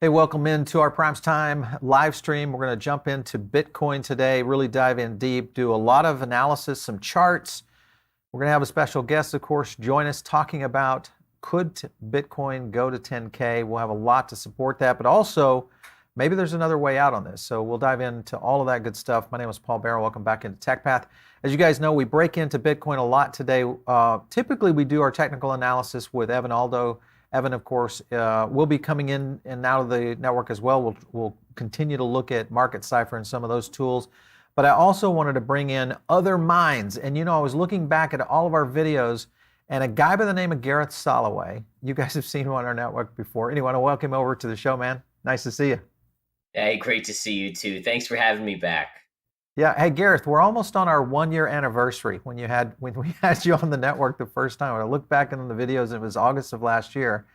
Hey, welcome into our Primes Time live stream. We're going to jump into Bitcoin today, really dive in deep, do a lot of analysis, some charts. We're going to have a special guest, of course, join us talking about could Bitcoin go to 10K? We'll have a lot to support that, but also maybe there's another way out on this. So we'll dive into all of that good stuff. My name is Paul Barrow. Welcome back into TechPath. As you guys know, we break into Bitcoin a lot today. Typically, we do our technical analysis with Evan Aldo. Evan, of course, will be coming in and out of the network as well. We'll continue to look at Market Cipher and some of those tools. But I also wanted to bring in other minds. And I was looking back at all of our videos, and a guy by the name of Gareth Soloway, you guys have seen him on our network before. Anyway, I want to welcome him over to the show, man. Nice to see you. Hey, great to see you too. Thanks for having me back. Yeah. Hey, Gareth, we're almost on our 1-year anniversary when we had you on the network the first time. When I look back in the videos, it was August of last year,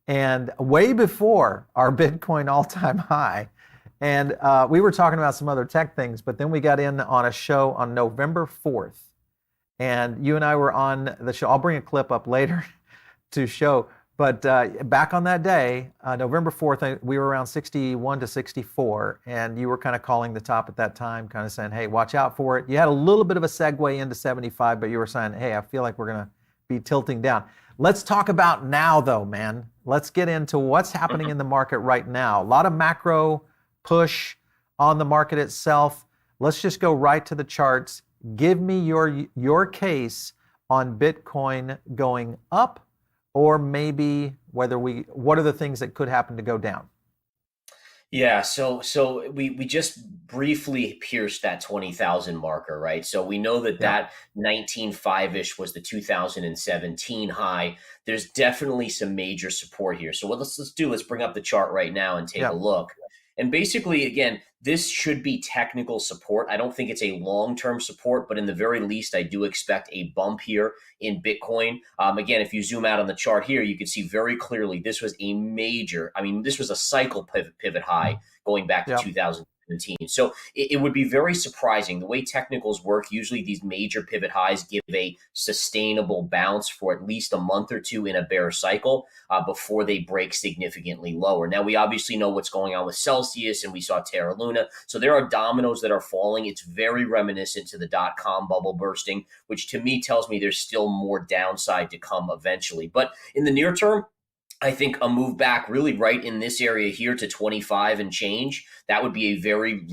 and way before our Bitcoin all-time high. And we were talking about some other tech things, but then we got in on a show on November 4th, and you and I were on the show. I'll bring a clip up later to show. But back on that day, November 4th, we were around 61 to 64, and you were kind of calling the top at that time, kind of saying, hey, watch out for it. You had a little bit of a segue into 75, but you were saying, hey, I feel like we're going to be tilting down. Let's talk about now, though, man. Let's get into what's happening in the market right now. A lot of macro push on the market itself. Let's just go right to the charts. Give me your case on Bitcoin going up, or maybe what are the things that could happen to go down? Yeah, so we just briefly pierced that 20,000 marker, right? So we know that Yeah. that 19.5-ish was the 2017 high. There's definitely some major support here. So what let's bring up the chart right now and take Yeah. a look. And basically, again, this should be technical support. I don't think it's a long-term support, but in the very least, I do expect a bump here in Bitcoin. Again, if you zoom out on the chart here, you can see very clearly this was a major, this was a cycle pivot high going back to Yeah. 2017. So it would be very surprising. The way technicals work, usually these major pivot highs give a sustainable bounce for at least a month or two in a bear cycle before they break significantly lower. Now, we obviously know what's going on with Celsius, and we saw Terra Luna. So there are dominoes that are falling. It's very reminiscent to the dot-com bubble bursting, which to me tells me there's still more downside to come eventually. But in the near term, I think a move back really right in this area here to 25 and change, that would be a very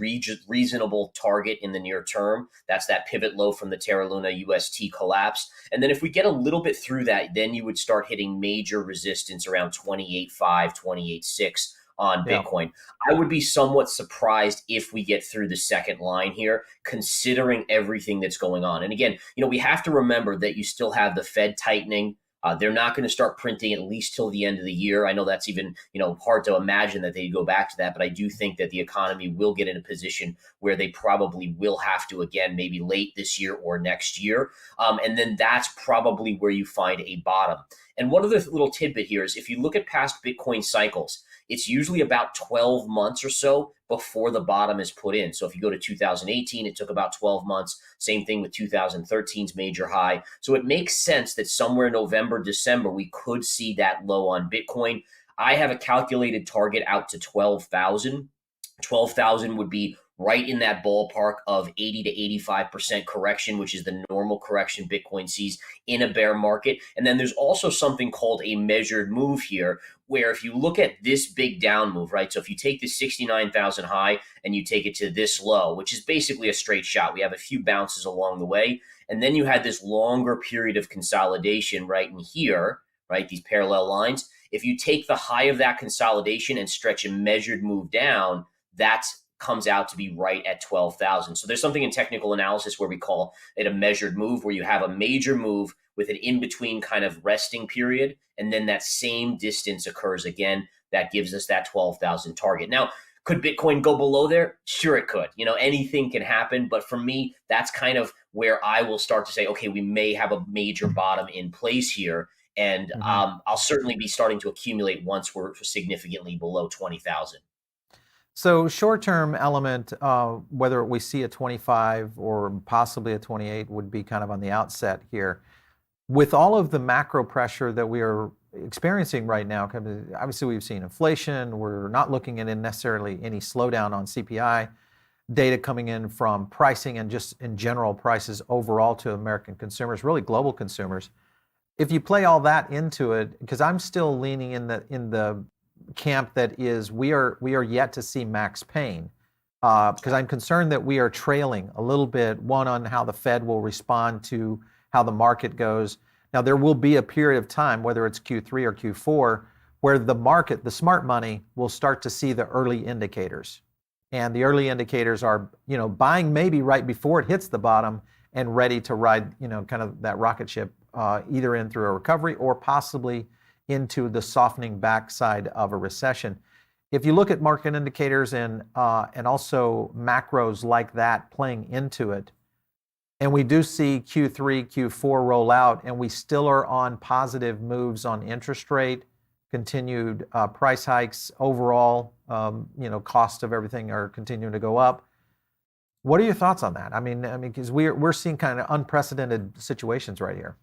reasonable target in the near term. That's that pivot low from the Terra Luna UST collapse. And then if we get a little bit through that, then you would start hitting major resistance around 28.5, 28.6 on Yeah. Bitcoin. I would be somewhat surprised if we get through the second line here, considering everything that's going on. And again, we have to remember that you still have the Fed tightening. They're not going to start printing at least till the end of the year. I know that's even, hard to imagine that they go back to that, but I do think that the economy will get in a position where they probably will have to again, maybe late this year or next year. And then that's probably where you find a bottom. And one other little tidbit here is if you look at past Bitcoin cycles, it's usually about 12 months or so before the bottom is put in. So if you go to 2018, it took about 12 months. Same thing with 2013's major high. So it makes sense that somewhere November, December, we could see that low on Bitcoin. I have a calculated target out to 12,000. 12,000 would be right in that ballpark of 80 to 85% correction, which is the normal correction Bitcoin sees in a bear market. And then there's also something called a measured move here, where if you look at this big down move, right? So if you take the 69,000 high and you take it to this low, which is basically a straight shot, we have a few bounces along the way. And then you had this longer period of consolidation right in here, right? These parallel lines. If you take the high of that consolidation and stretch a measured move down, that comes out to be right at 12,000. So there's something in technical analysis where we call it a measured move, where you have a major move with an in-between kind of resting period, and then that same distance occurs again. That gives us that 12,000 target. Now, could Bitcoin go below there? Sure, it could. Anything can happen. But for me, that's kind of where I will start to say, okay, we may have a major bottom in place here. And I'll certainly be starting to accumulate once we're significantly below 20,000. So short-term element, whether we see a 25 or possibly a 28 would be kind of on the outset here. With all of the macro pressure that we are experiencing right now, obviously we've seen inflation. We're not looking at necessarily any slowdown on CPI data coming in from pricing and just in general prices overall to American consumers, really global consumers. If you play all that into it, because I'm still leaning in the camp that is we are yet to see max pain, because I'm concerned that we are trailing a little bit, one, on how the Fed will respond to how the market goes. Now, there will be a period of time, whether it's Q3 or Q4, where the market, the smart money, will start to see the early indicators. And the early indicators are, buying maybe right before it hits the bottom and ready to ride, kind of that rocket ship, either in through a recovery or possibly into the softening backside of a recession. If you look at market indicators and also macros like that playing into it, and we do see Q3, Q4 roll out, and we still are on positive moves on interest rate, continued price hikes overall, cost of everything are continuing to go up. What are your thoughts on that? I mean, because we're seeing kind of unprecedented situations right here.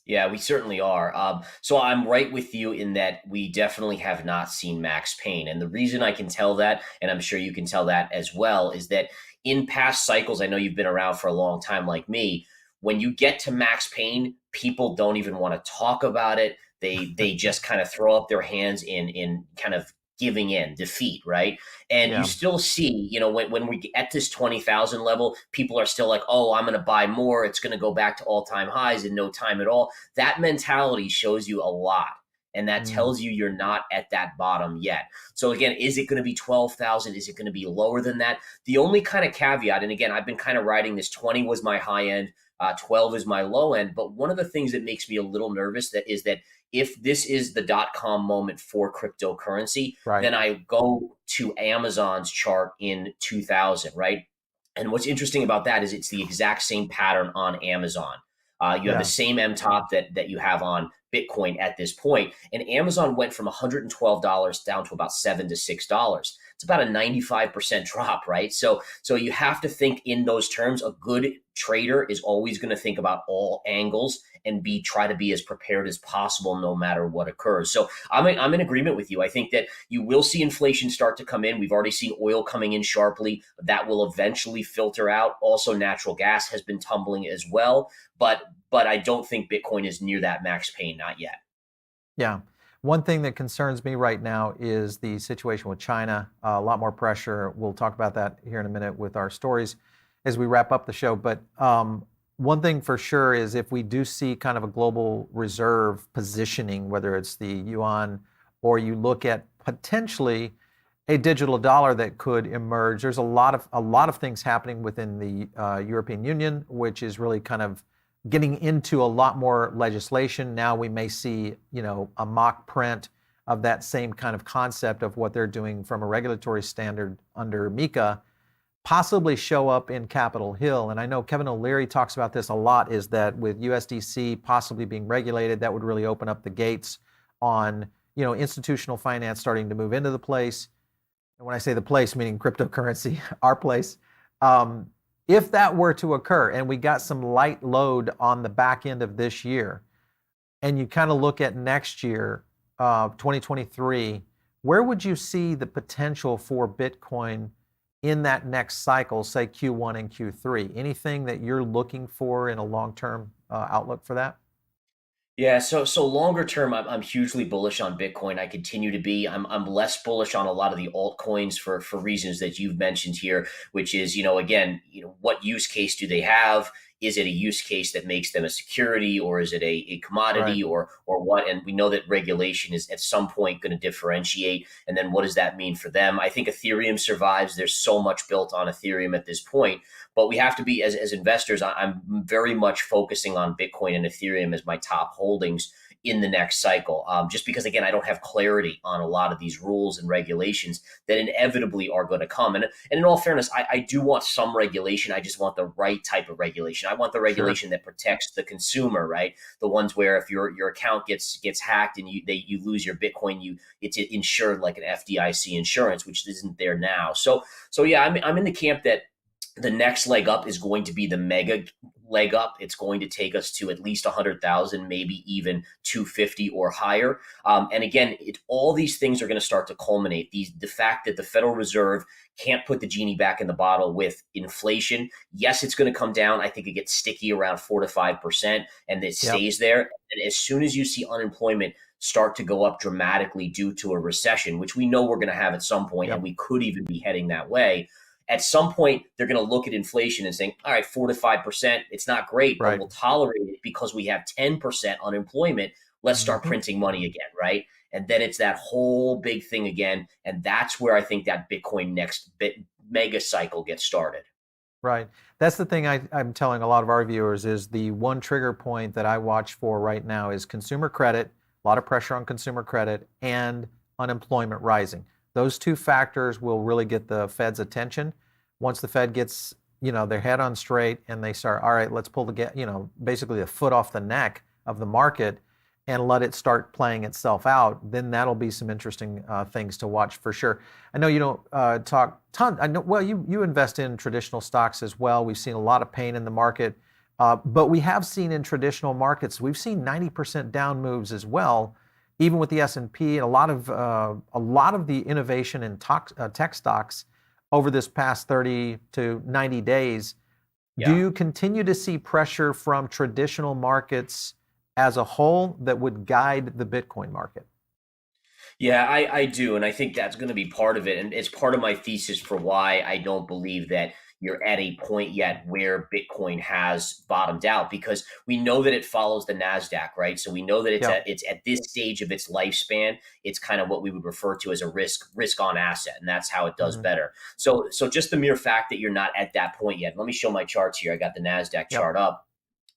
Yeah, we certainly are. So I'm right with you in that we definitely have not seen max pain. And the reason I can tell that, and I'm sure you can tell that as well, is that in past cycles, I know you've been around for a long time like me, when you get to max pain, people don't even want to talk about it. They just kind of throw up their hands in kind of giving in, defeat, right? And you Yeah. still see, when we get at this 20,000 level, people are still like, oh, I'm going to buy more. It's going to go back to all-time highs in no time at all. That mentality shows you a lot. And that Mm. tells you you're not at that bottom yet. So again, is it going to be 12,000? Is it going to be lower than that? The only kind of caveat, and again, I've been kind of riding this 20 was my high end, 12 is my low end. But one of the things that makes me a little nervous is that if this is the dot-com moment for cryptocurrency, Right. then I go to Amazon's chart in 2000, right? And what's interesting about that is it's the exact same pattern on Amazon. You have the Yeah. same MTOP that you have on Bitcoin at this point, and Amazon went from $112 down to about $7 to $6. It's about a 95% drop, right? So you have to think in those terms. A good trader is always going to think about all angles and try to be as prepared as possible no matter what occurs. So I'm in agreement with you. I think that you will see inflation start to come in. We've already seen oil coming in sharply. That will eventually filter out. Also, natural gas has been tumbling as well. But I don't think Bitcoin is near that max pain, not yet. Yeah. One thing that concerns me right now is the situation with China. A lot more pressure. We'll talk about that here in a minute with our stories as we wrap up the show. But one thing for sure is if we do see kind of a global reserve positioning, whether it's the yuan or you look at potentially a digital dollar that could emerge, there's a lot of things happening within the European Union, which is really kind of getting into a lot more legislation. Now we may see, a mock print of that same kind of concept of what they're doing from a regulatory standard under MiCA, possibly show up in Capitol Hill. And I know Kevin O'Leary talks about this a lot, is that with USDC possibly being regulated, that would really open up the gates on, institutional finance starting to move into the place. And when I say the place, meaning cryptocurrency, our place. If that were to occur and we got some light load on the back end of this year, and you kind of look at next year, 2023, where would you see the potential for Bitcoin in that next cycle, say Q1 and Q3? Anything that you're looking for in a long-term outlook for that? Yeah, so longer term, I'm hugely bullish on Bitcoin. I continue to be. I'm less bullish on a lot of the altcoins for reasons that you've mentioned here, which is, again, what use case do they have? Is it a use case that makes them a security, or is it a Right. commodity, or what? And we know that regulation is at some point going to differentiate. And then what does that mean for them? I think Ethereum survives. There's so much built on Ethereum at this point, but we have to be, as investors, I'm very much focusing on Bitcoin and Ethereum as my top holdings in the next cycle. Just because, again, I don't have clarity on a lot of these rules and regulations that inevitably are going to come. And in all fairness, I do want some regulation. I just want the right type of regulation. I want the Sure. regulation that protects the consumer, right? The ones where if your account gets hacked and you lose your Bitcoin, it's insured like an FDIC insurance, which isn't there now. So yeah, I'm in the camp that The next leg up is going to be the mega leg up. It's going to take us to at least 100,000, maybe even 250 or higher. And again, all these things are going to start to culminate. The fact that the Federal Reserve can't put the genie back in the bottle with inflation. Yes, it's going to come down. I think it gets sticky around 4 to 5%, and it Yep. stays there. And as soon as you see unemployment start to go up dramatically due to a recession, which we know we're going to have at some point, and Yep. we could even be heading that way, at some point they're going to look at inflation and saying, all right, 4 to 5%, it's not great, but Right. we'll tolerate it because we have 10% unemployment. Let's start Hmm. printing money again, right? And then it's that whole big thing again. And that's where I think that Bitcoin next mega cycle gets started. Right. That's the thing I'm telling a lot of our viewers is the one trigger point that I watch for right now is consumer credit, a lot of pressure on consumer credit, and unemployment rising. Those two factors will really get the Fed's attention. Once the Fed gets, their head on straight and they start, all right, let's pull basically the foot off the neck of the market and let it start playing itself out, then that'll be some interesting things to watch for sure. I know you don't talk ton. I know well you invest in traditional stocks as well. We've seen a lot of pain in the market, but we have seen in traditional markets we've seen 90% down moves as well, even with the S&P and a lot of the innovation in tech stocks over this past 30 to 90 days. Do Yeah. you continue to see pressure from traditional markets as a whole that would guide the Bitcoin market? Yeah, I do. And I think that's going to be part of it. And it's part of my thesis for why I don't believe that you're at a point yet where Bitcoin has bottomed out, because we know that it follows the NASDAQ, right? So we know that Yeah. it's at this stage of its lifespan, it's kind of what we would refer to as a risk on asset. And that's how it does Hmm. better. So just the mere fact that you're not at that point yet. Let me show my charts here. I got the NASDAQ Yep. chart up.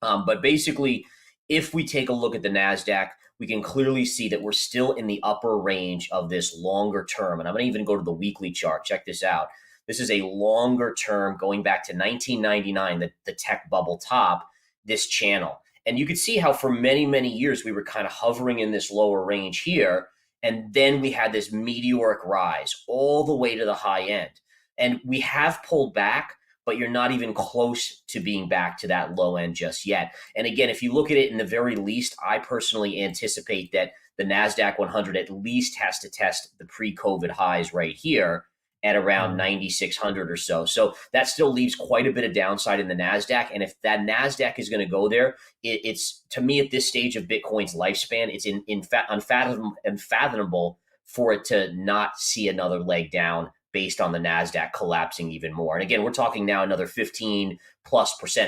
But basically, if we take a look at the NASDAQ, we can clearly see that we're still in the upper range of this longer term. And I'm going to even go to the weekly chart. Check this out. This is a longer term going back to 1999, the tech bubble top, this channel. And you could see how for many, many years we were kind of hovering in this lower range here. And then we had this meteoric rise all the way to the high end. And we have pulled back, but you're not even close to being back to that low end just yet. And again, if you look at it in the very least, I personally anticipate that the NASDAQ 100 at least has to test the pre COVID highs right here at around Mhm. 9,600 or so. So that still leaves quite a bit of downside in the NASDAQ. And if that NASDAQ is going to go there, it's to me at this stage of Bitcoin's lifespan, it's unfathomable for it to not see another leg down based on the NASDAQ collapsing even more. And again, we're talking now another 15+%,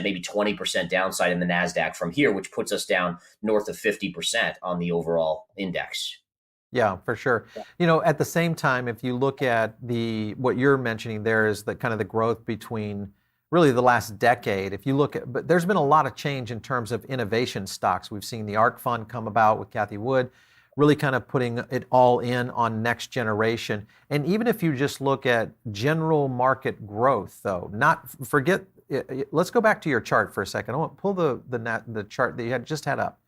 maybe 20% downside in the NASDAQ from here, which puts us down north of 50% on the overall index. Yeah, for sure. At the same time, if you look at what you're mentioning there is the kind of the growth between really the last decade. If you look at, but there's been a lot of change in terms of innovation stocks. We've seen the ARK Fund come about with Kathy Wood, really kind of putting it all in on next generation. And even if you just look at general market growth, though, not forget. Let's go back to your chart for a second. I want to pull the chart that you had just had up.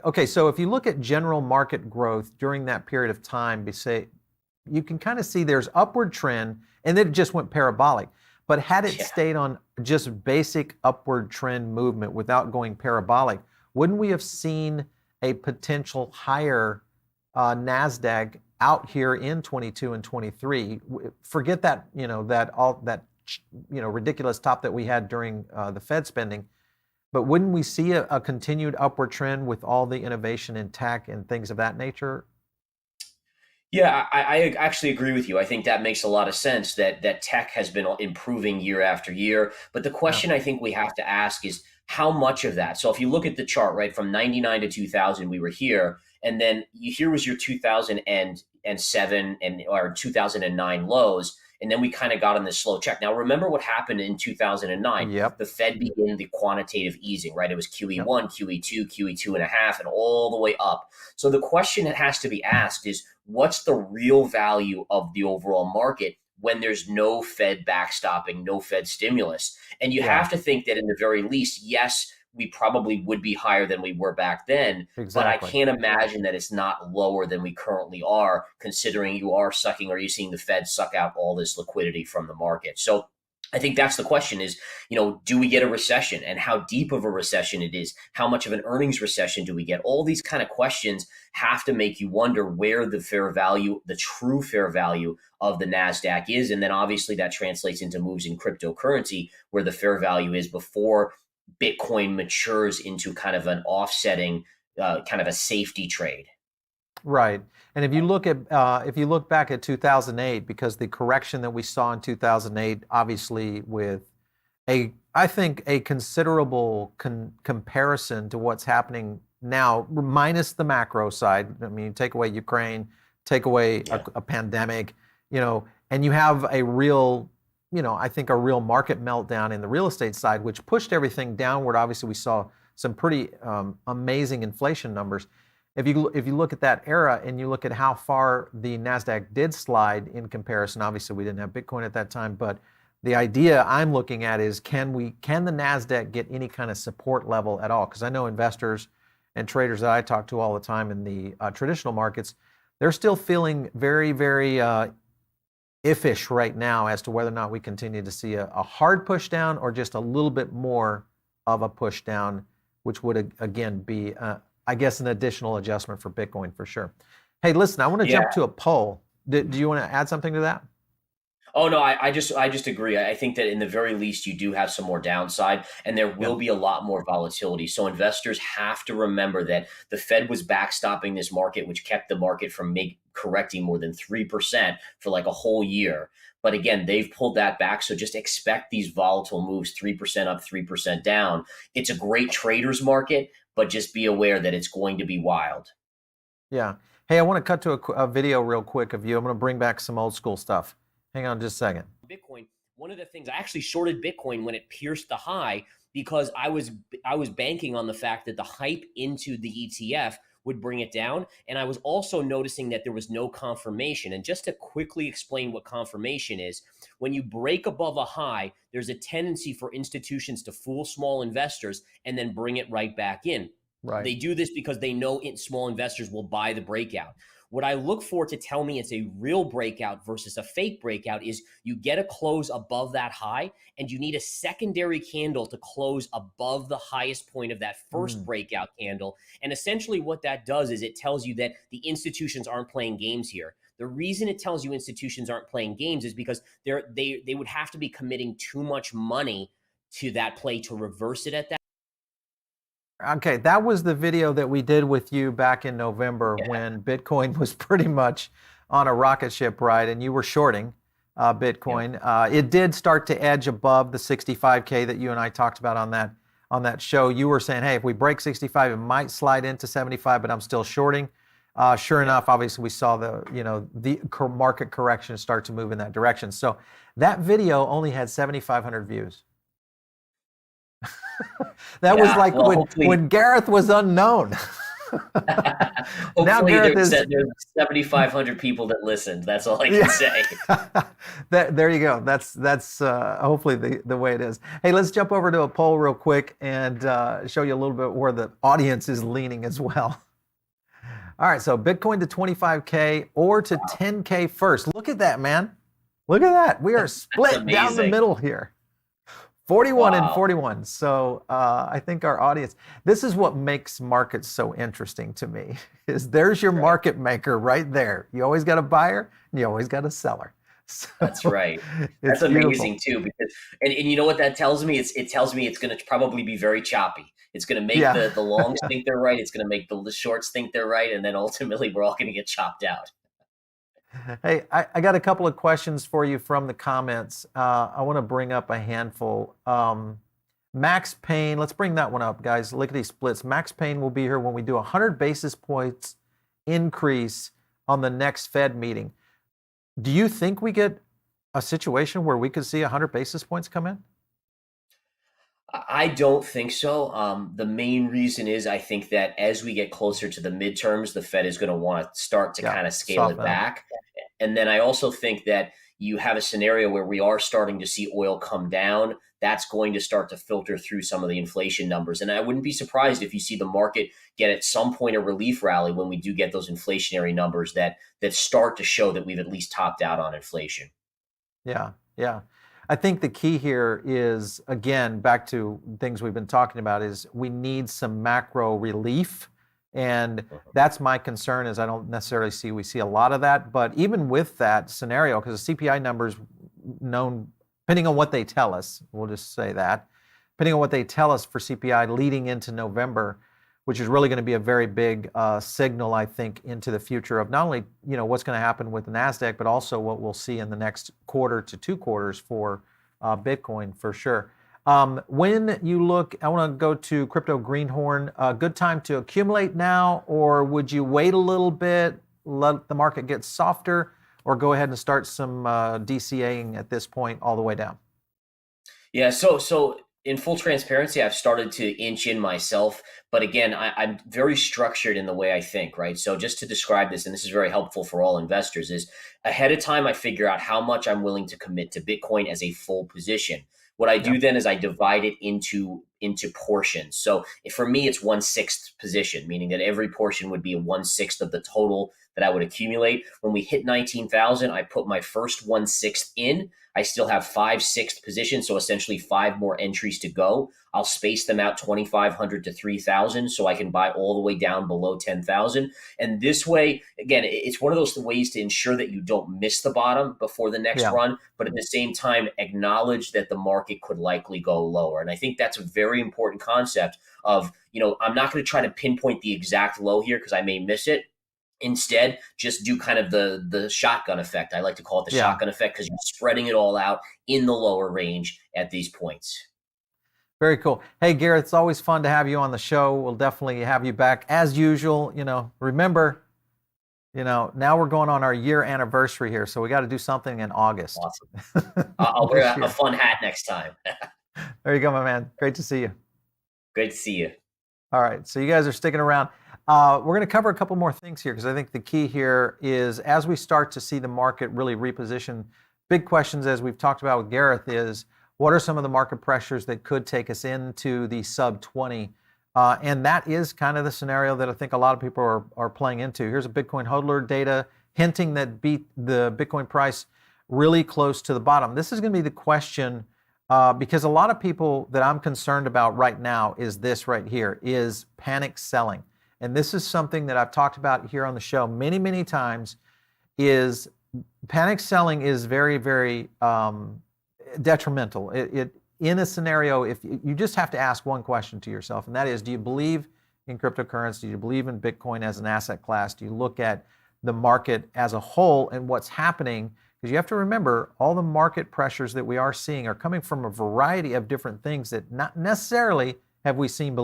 Okay, so if you look at general market growth during that period of time, you can kind of see there's upward trend, and then it just went parabolic. But had it Yeah. stayed on just basic upward trend movement without going parabolic, wouldn't we have seen a potential higher Nasdaq out here in 22 and 23? Forget that, ridiculous top that we had during the Fed spending. But wouldn't we see a continued upward trend with all the innovation in tech and things of that nature? Yeah, I actually agree with you. I think that makes a lot of sense that tech has been improving year after year. But the Yeah. question I think we have to ask is how much of that? So if you look at the chart, right, from 99 to 2000, we were here. And then here was your 2007 or 2009 lows. And then we kind of got on this slow check. Now, remember what happened in 2009? Yep. The Fed began the quantitative easing, right? It was Yep. QE1, QE2, QE2 and a half, and all the way up. So the question that has to be asked is, what's the real value of the overall market when there's no Fed backstopping, no Fed stimulus? And you Yeah. have to think that in the very least, yes, we probably would be higher than we were back then, but I Exactly. can't imagine that it's not lower than we currently are, considering you are sucking, or you seeing the Fed suck out all this liquidity from the market. So I think that's the question is, do we get a recession, and how deep of a recession it is? How much of an earnings recession do we get? All these kind of questions have to make you wonder where the fair value, the true fair value of the NASDAQ is. And then obviously that translates into moves in cryptocurrency where the fair value is before Bitcoin matures into kind of an offsetting, kind of a safety trade. Right. And if you look back at 2008, because the correction that we saw in 2008, obviously with I think a considerable comparison to what's happening now, minus the macro side. I mean, take away Ukraine, take away a pandemic, and you have a real, I think a real market meltdown in the real estate side, which pushed everything downward. Obviously, we saw some pretty amazing inflation numbers. If you look at that era and you look at how far the NASDAQ did slide in comparison, obviously we didn't have Bitcoin at that time, but the idea I'm looking at is can the NASDAQ get any kind of support level at all? Because I know investors and traders that I talk to all the time in the traditional markets, they're still feeling very, very iffish right now as to whether or not we continue to see a hard push down or just a little bit more of a push down, which would again be I guess an additional adjustment for Bitcoin for sure. Hey, listen, I want to jump to a poll. Do you want to add something to that? Oh no, I just agree. I think that in the very least you do have some more downside, and there will be a lot more volatility. So investors have to remember that the Fed was backstopping this market, which kept the market from correcting more than 3% for like a whole year. But again, they've pulled that back. So just expect these volatile moves, 3% up, 3% down. It's a great trader's market, but just be aware that it's going to be wild. Yeah. Hey, I want to cut to a video real quick of you. I'm going to bring back some old school stuff. Hang on just a second. Bitcoin, one of the things I actually shorted Bitcoin when it pierced the high because I was banking on the fact that the hype into the ETF would bring it down. And I was also noticing that there was no confirmation. And just to quickly explain what confirmation is, when you break above a high, there's a tendency for institutions to fool small investors and then bring it right back in. Right. They do this because they know small investors will buy the breakout. What I look for to tell me it's a real breakout versus a fake breakout is you get a close above that high, and you need a secondary candle to close above the highest point of that first breakout candle. And essentially what that does is it tells you that the institutions aren't playing games here. The reason it tells you institutions aren't playing games is because they would have to be committing too much money to that play to reverse it at that. Okay, that was the video that we did with you back in November when Bitcoin was pretty much on a rocket ship ride and you were shorting Bitcoin. It did start to edge above the 65K that you and I talked about on that show. You were saying, hey, if we break 65, it might slide into 75, but I'm still shorting. Sure enough, obviously we saw the market correction start to move in that direction. So that video only had 7,500 views. That was like when Gareth was unknown. Now there's 7,500 people that listened. That's all I can say. There you go. That's hopefully the way it is. Hey, let's jump over to a poll real quick and show you a little bit where the audience is leaning as well. All right, so Bitcoin to 25K or to 10K first. Look at that, man. Look at that. We are split down the middle here. 41 and 41. So I think our audience, this is what makes markets so interesting to me, is there's your market maker right there. You always got a buyer and you always got a seller. So that's right. That's amazing too, because and you know what that tells me? It tells me it's going to probably be very choppy. It's going to make the longs think they're right. It's going to make the shorts think they're right. And then ultimately we're all going to get chopped out. Hey, I got a couple of questions for you from the comments. I want to bring up a handful. Max Payne, let's bring that one up, guys. Lickety splits. Max Payne will be here when we do 100 basis points increase on the next Fed meeting. Do you think we get a situation where we could see 100 basis points come in? I don't think so. The main reason is I think that as we get closer to the midterms, the Fed is going to want to start to kind of scale it back. And then I also think that you have a scenario where we are starting to see oil come down. That's going to start to filter through some of the inflation numbers. And I wouldn't be surprised if you see the market get at some point a relief rally when we do get those inflationary numbers that start to show that we've at least topped out on inflation. Yeah, yeah. I think the key here is, again, back to things we've been talking about, is we need some macro relief. And that's my concern, is I don't necessarily see a lot of that. But even with that scenario, because the CPI numbers known, depending on what they tell us, we'll just say that, depending on what they tell us for CPI leading into November, which is really going to be a very big signal, I think, into the future of not only what's going to happen with the Nasdaq, but also what we'll see in the next quarter to 2 quarters for Bitcoin for sure. When you look, I want to go to Crypto Greenhorn. Good time to accumulate now, or would you wait a little bit, let the market get softer, or go ahead and start some DCAing at this point all the way down? Yeah, so in full transparency, I've started to inch in myself, but again, I'm very structured in the way I think, right? So just to describe this, and this is very helpful for all investors, is ahead of time I figure out how much I'm willing to commit to Bitcoin as a full position. What I do then is I divide it into portions. So for me, it's 1/6 position, meaning that every portion would be a 1/6 of the total that I would accumulate. When we hit 19,000, I put my first 1/6 in. I still have 5/6 positions, so essentially 5 more entries to go. I'll space them out 2,500 to 3,000, so I can buy all the way down below 10,000. And this way, again, it's one of those ways to ensure that you don't miss the bottom before the next run, but at the same time, acknowledge that the market could likely go lower. And I think that's a very important concept of, I'm not going to try to pinpoint the exact low here because I may miss it. Instead, just do kind of the shotgun effect. I like to call it the shotgun effect, because you're spreading it all out in the lower range at these points. Very cool. Hey, Gareth, it's always fun to have you on the show. We'll definitely have you back as usual. Remember, now we're going on our year anniversary here, so we got to do something in August. Awesome. I'll wear a fun hat next time. There you go, my man. Great to see you. Great to see you. All right, so you guys are sticking around. We're going to cover a couple more things here, because I think the key here is, as we start to see the market really reposition, big questions, as we've talked about with Gareth, is what are some of the market pressures that could take us into the sub 20? And that is kind of the scenario that I think a lot of people are playing into. Here's a Bitcoin hodler data hinting that beat the Bitcoin price really close to the bottom. This is going to be the question, because a lot of people that I'm concerned about right now is this right here, is panic selling. And this is something that I've talked about here on the show many, many times, is panic selling is very, very detrimental. In a scenario, if you just have to ask one question to yourself, and that is, do you believe in cryptocurrency? Do you believe in Bitcoin as an asset class? Do you look at the market as a whole and what's happening? Because you have to remember, all the market pressures that we are seeing are coming from a variety of different things that not necessarily have we seen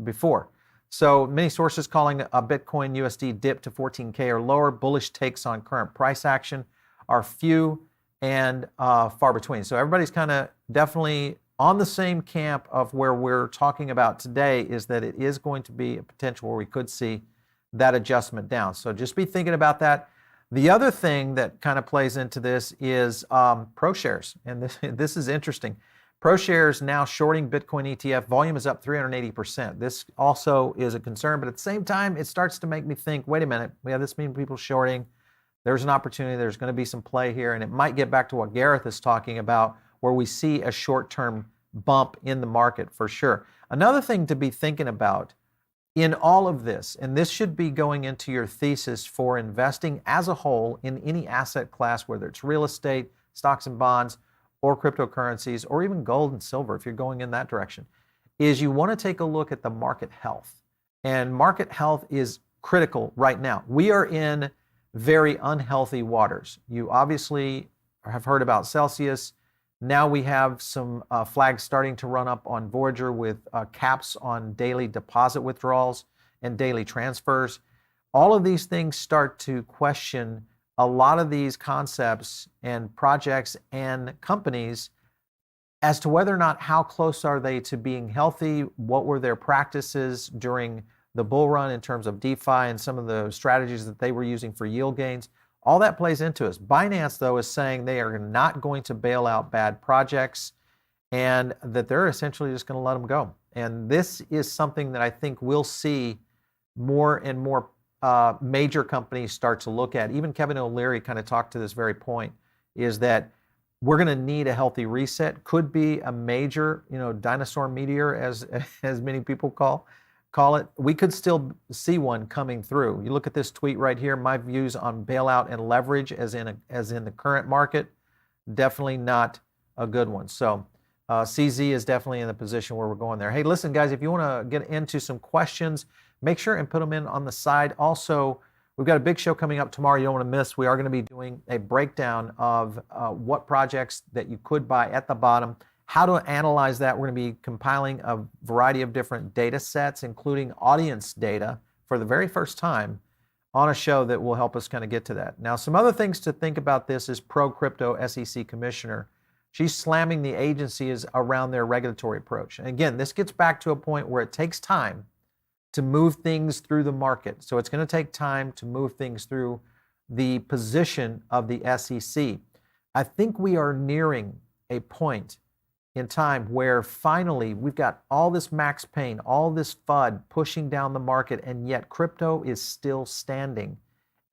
before. So many sources calling a Bitcoin USD dip to 14K or lower. Bullish takes on current price action are few and far between. So everybody's kind of definitely on the same camp of where we're talking about today, is that it is going to be a potential where we could see that adjustment down. So just be thinking about that. The other thing that kind of plays into this is ProShares, and this is interesting. ProShares now shorting Bitcoin ETF. Volume is up 380%. This also is a concern, but at the same time, it starts to make me think, wait a minute, we have this many people shorting. There's an opportunity. There's going to be some play here, and it might get back to what Gareth is talking about, where we see a short-term bump in the market for sure. Another thing to be thinking about in all of this, and this should be going into your thesis for investing as a whole in any asset class, whether it's real estate, stocks and bonds, or cryptocurrencies, or even gold and silver, if you're going in that direction, is you want to take a look at the market health. And market health is critical right now. We are in very unhealthy waters. You obviously have heard about Celsius. Now we have some flags starting to run up on Voyager with caps on daily deposit withdrawals and daily transfers. All of these things start to question a lot of these concepts and projects and companies as to whether or not, how close are they to being healthy, what were their practices during the bull run in terms of DeFi and some of the strategies that they were using for yield gains. All that plays into us. Binance, though, is saying they are not going to bail out bad projects and that they're essentially just going to let them go. And this is something that I think we'll see more and more major companies start to look at. Even Kevin O'Leary kind of talked to this very point, is that we're going to need a healthy reset. Could be a major, dinosaur meteor, as as many people call it. We could still see one coming through. You look at this tweet right here. My views on bailout and leverage, as in the current market, definitely not a good one. So CZ is definitely in the position where we're going there. Hey, listen, guys, if you want to get into some questions, make sure and put them in on the side. Also, we've got a big show coming up tomorrow you don't want to miss. We are going to be doing a breakdown of what projects that you could buy at the bottom, how to analyze that. We're going to be compiling a variety of different data sets, including audience data for the very first time on a show that will help us kind of get to that. Now, some other things to think about this is pro-crypto SEC commissioner. She's slamming the agencies around their regulatory approach. And again, this gets back to a point where it takes time to move things through the market. So it's going to take time to move things through the position of the SEC. I think we are nearing a point in time where finally we've got all this max pain, all this FUD pushing down the market, and yet crypto is still standing.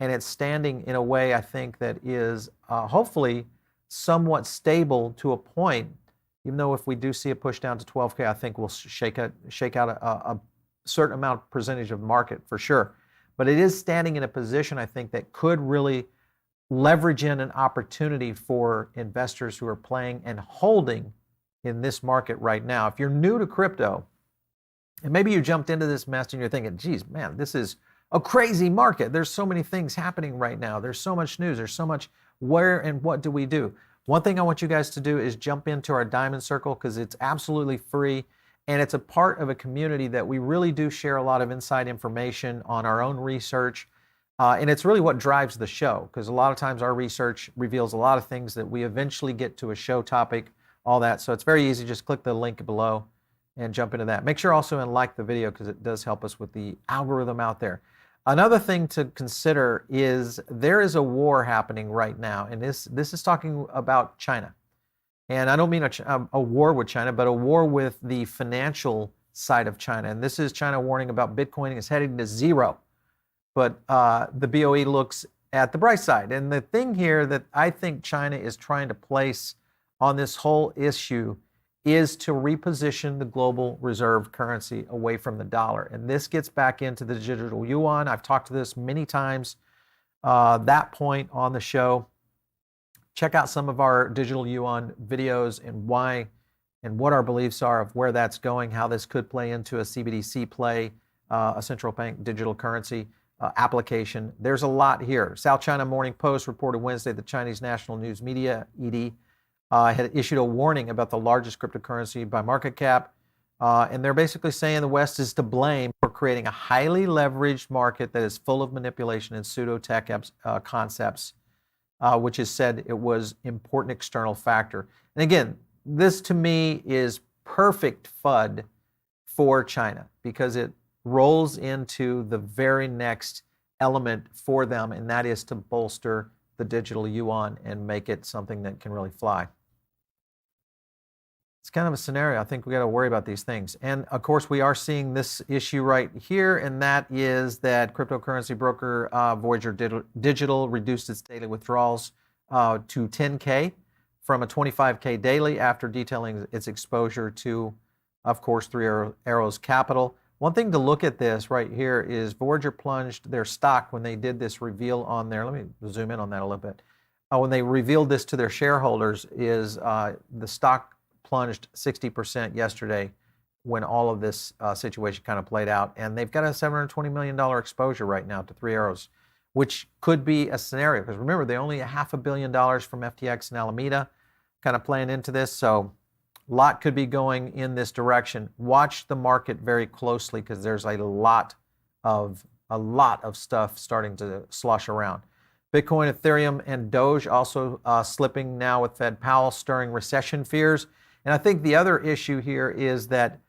And it's standing in a way I think that is hopefully somewhat stable to a point, even though if we do see a push down to 12K, I think we'll shake out a certain amount percentage of market for sure. But it is standing in a position, I think, that could really leverage in an opportunity for investors who are playing and holding in this market right now. If you're new to crypto, and maybe you jumped into this mess and you're thinking, geez, man, this is a crazy market. There's so many things happening right now. There's so much news. There's so much where and what do we do? One thing I want you guys to do is jump into our Diamond Circle because it's absolutely free. And it's a part of a community that we really do share a lot of inside information on our own research. And it's really what drives the show, because a lot of times our research reveals a lot of things that we eventually get to a show topic, all that. So it's very easy. Just click the link below and jump into that. Make sure also and like the video because it does help us with the algorithm out there. Another thing to consider is there is a war happening right now. And this is talking about China. And I don't mean a war with China, but a war with the financial side of China. And this is China warning about Bitcoin is heading to zero. But the BOE looks at the bright side. And the thing here that I think China is trying to place on this whole issue is to reposition the global reserve currency away from the dollar. And this gets back into the digital yuan. I've talked to this many times, that point on the show. Check out some of our digital yuan videos and why and what our beliefs are of where that's going, how this could play into a CBDC play, a central bank digital currency application. There's a lot here. South China Morning Post reported Wednesday the Chinese National News Media, ED, had issued a warning about the largest cryptocurrency by market cap. And they're basically saying the West is to blame for creating a highly leveraged market that is full of manipulation and pseudo-tech concepts, which is said it was important external factor. And again, this to me is perfect FUD for China because it rolls into the very next element for them, and that is to bolster the digital yuan and make it something that can really fly. It's kind of a scenario. I think we got to worry about these things. And of course, we are seeing this issue right here, and that is that cryptocurrency broker Voyager Digital reduced its daily withdrawals to 10K from a 25K daily after detailing its exposure to, of course, Three Arrows Capital. One thing to look at this right here is Voyager plunged their stock when they did this reveal on there. Let me zoom in on that a little bit. When they revealed this to their shareholders, is the stock plunged 60% yesterday when all of this situation kind of played out. And they've got a $720 million exposure right now to Three Arrows, which could be a scenario. Because remember, they only $500 million from FTX and Alameda kind of playing into this. So a lot could be going in this direction. Watch the market very closely because there's a lot of stuff starting to slosh around. Bitcoin, Ethereum, and Doge also slipping now with Fed Powell stirring recession fears. And I think the other issue here is that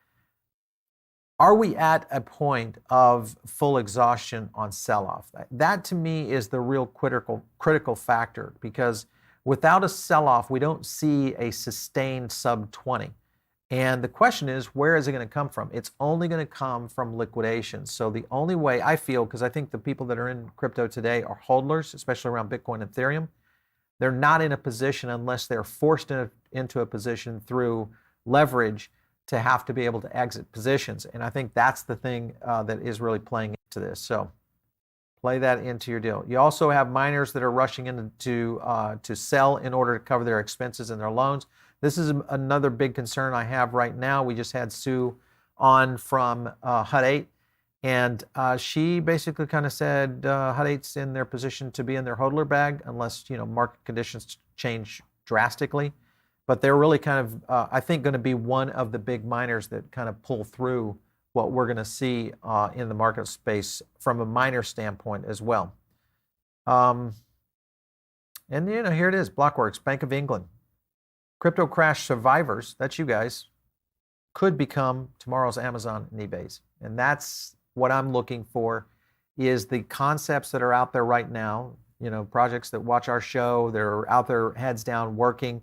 are we at a point of full exhaustion on sell-off? That to me is the real critical factor because without a sell-off, we don't see a sustained sub 20. And the question is, where is it going to come from? It's only going to come from liquidation. So the only way I feel, because I think the people that are in crypto today are hodlers, especially around Bitcoin and Ethereum, they're not in a position unless they're forced into a position through leverage to have to be able to exit positions. And I think that's the thing that is really playing into this. So play that into your deal. You also have miners that are rushing in to sell in order to cover their expenses and their loans. This is another big concern I have right now. We just had Sue on from Hut 8, and she basically kind of said Hut 8's in their position to be in their hodler bag unless market conditions change drastically. But they're really kind of, I think, going to be one of the big miners that kind of pull through what we're going to see in the market space from a miner standpoint as well. And here it is, Blockworks, Bank of England. Crypto crash survivors, that's you guys, could become tomorrow's Amazon and eBay's. And that's what I'm looking for, is the concepts that are out there right now, projects that watch our show, they're out there heads down working.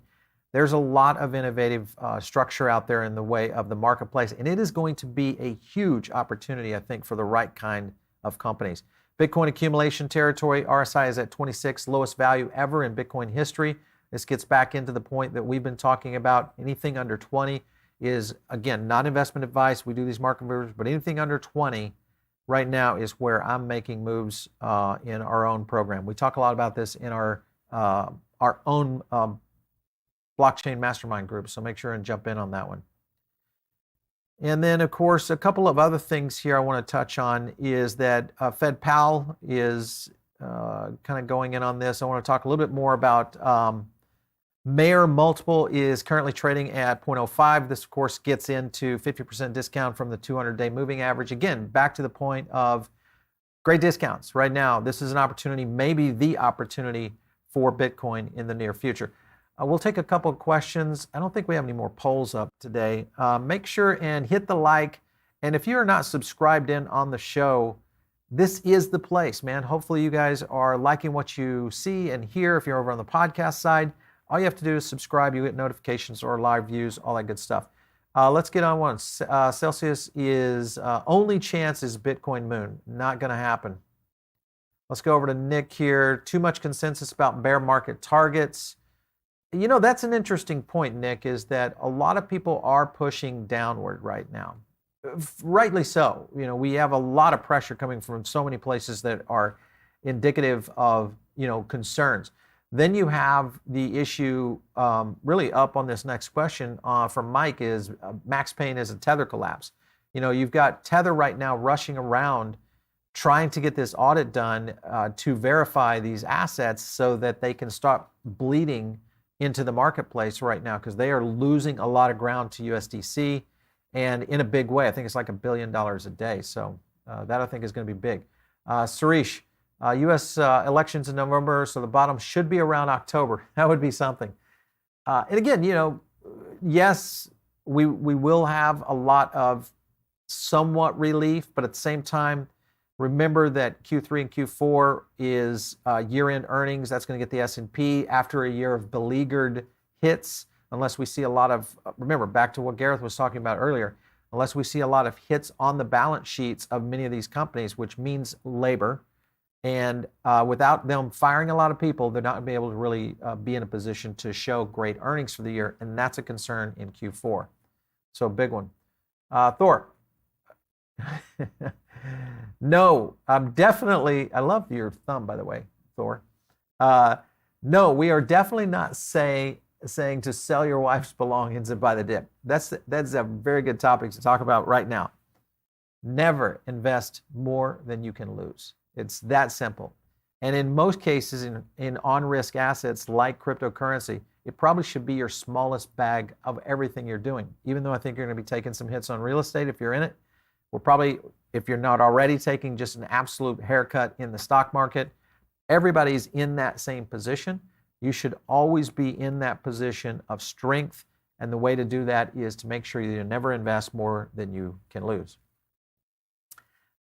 There's a lot of innovative structure out there in the way of the marketplace, and it is going to be a huge opportunity, I think, for the right kind of companies. Bitcoin accumulation territory, RSI is at 26, lowest value ever in Bitcoin history. This gets back into the point that we've been talking about. Anything under 20 is, again, not investment advice. We do these market moves, but anything under 20 right now is where I'm making moves in our own program. We talk a lot about this in our own blockchain mastermind group, so make sure and jump in on that one. And then, of course, a couple of other things here I want to touch on is that Fed Pal is kind of going in on this. I want to talk a little bit more about Mayor multiple is currently trading at 0.05. This, of course, gets into 50% discount from the 200-day moving average. Again, back to the point of great discounts right now. This is an opportunity, maybe the opportunity for Bitcoin in the near future. We'll take a couple of questions. I don't think we have any more polls up today. Make sure and hit the like. And if you're not subscribed in on the show, this is the place, man. Hopefully you guys are liking what you see and hear. If you're over on the podcast side, all you have to do is subscribe. You get notifications or live views, all that good stuff. Let's get on one. Celsius is only chance is Bitcoin Moon. Not going to happen. Let's go over to Nick here. Too much consensus about bear market targets. That's an interesting point, Nick, is that a lot of people are pushing downward right now. Rightly so. We have a lot of pressure coming from so many places that are indicative of, concerns. Then you have the issue really up on this next question from Mike is Max Payne is a Tether collapse. You've got Tether right now rushing around trying to get this audit done to verify these assets so that they can stop bleeding into the marketplace right now, because they are losing a lot of ground to USDC and in a big way. I think it's like $1 billion a day. So that I think is going to be big. Suresh, U.S. elections in November, so the bottom should be around October. That would be something. And again, yes, we will have a lot of somewhat relief, but at the same time, remember that Q3 and Q4 is year-end earnings. That's going to get the S&P after a year of beleaguered hits, unless we see a lot of, remember, back to what Gareth was talking about earlier, unless we see a lot of hits on the balance sheets of many of these companies, which means labor. And without them firing a lot of people, they're not going to be able to really be in a position to show great earnings for the year. And that's a concern in Q4. So big one. Thor. No, I'm definitely, I love your thumb, by the way, Thor. No, we are definitely not saying to sell your wife's belongings and buy the dip. That's a very good topic to talk about right now. Never invest more than you can lose. It's that simple. And in most cases, in on-risk assets like cryptocurrency, it probably should be your smallest bag of everything you're doing. Even though I think you're going to be taking some hits on real estate if you're in it, we're probably, if you're not already, taking just an absolute haircut in the stock market. Everybody's in that same position. You should always be in that position of strength. And the way to do that is to make sure you never invest more than you can lose.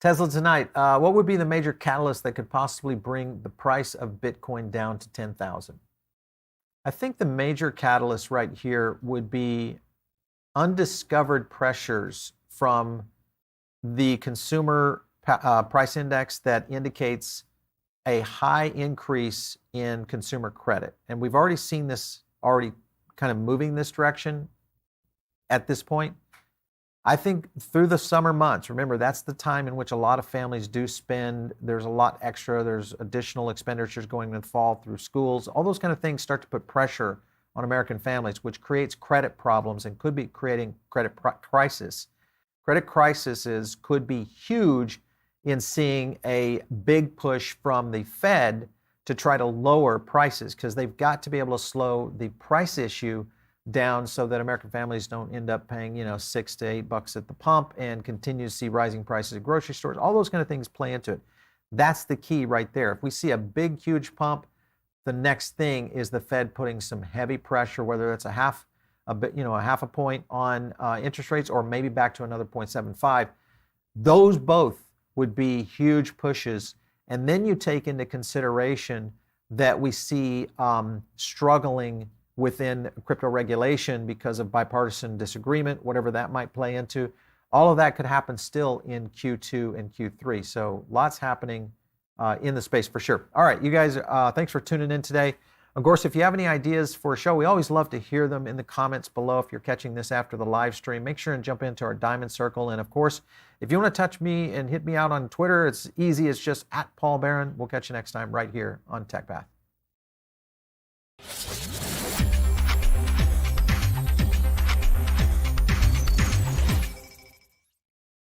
Tesla tonight, what would be the major catalyst that could possibly bring the price of Bitcoin down to 10,000? I think the major catalyst right here would be undiscovered pressures from the consumer price index that indicates a high increase in consumer credit. And we've already seen this already kind of moving this direction at this point. I think through the summer months, remember, that's the time in which a lot of families do spend. There's a lot extra. There's additional expenditures going in the fall through schools. All those kind of things start to put pressure on American families, which creates credit problems and could be creating credit crisis. Credit crises could be huge in seeing a big push from the Fed to try to lower prices, because they've got to be able to slow the price issue down so that American families don't end up paying, $6 to $8 at the pump and continue to see rising prices at grocery stores. All those kind of things play into it. That's the key right there. If we see a big, huge pump, the next thing is the Fed putting some heavy pressure, whether it's a half a point on interest rates, or maybe back to another 0.75. Those both would be huge pushes. And then you take into consideration that we see struggling within crypto regulation because of bipartisan disagreement, whatever that might play into. All of that could happen still in Q2 and Q3. So lots happening in the space for sure. All right, you guys, thanks for tuning in today. Of course, if you have any ideas for a show, we always love to hear them in the comments below. If you're catching this after the live stream, make sure and jump into our Diamond Circle. And of course, if you want to touch me and hit me out on Twitter, it's easy. It's just @PaulBaron. We'll catch you next time right here on TechPath.